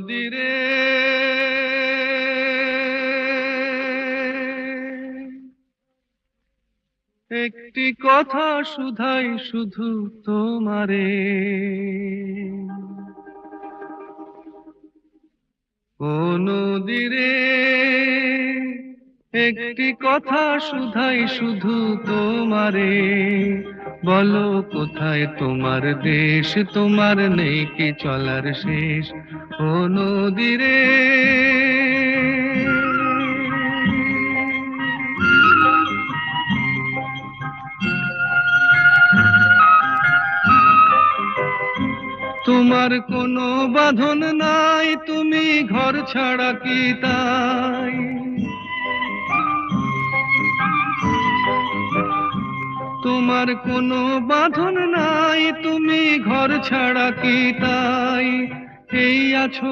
নদীরে একটি কথা শুধাই শুধু তোমারে, ও নদীরে একটি কথা শুধাই শুধু তোমারে, বলো কোথায় তোমার দেশ, তোমার নেই কি চলার শেষ, ও নদীরে। তোমার কোনো বাঁধন নাই, তুমি ঘর ছাড়া কি তাই, তোমার কোনো বাঁধন নাই, তুমি ঘর ছাড়া কি তাই, এই আছো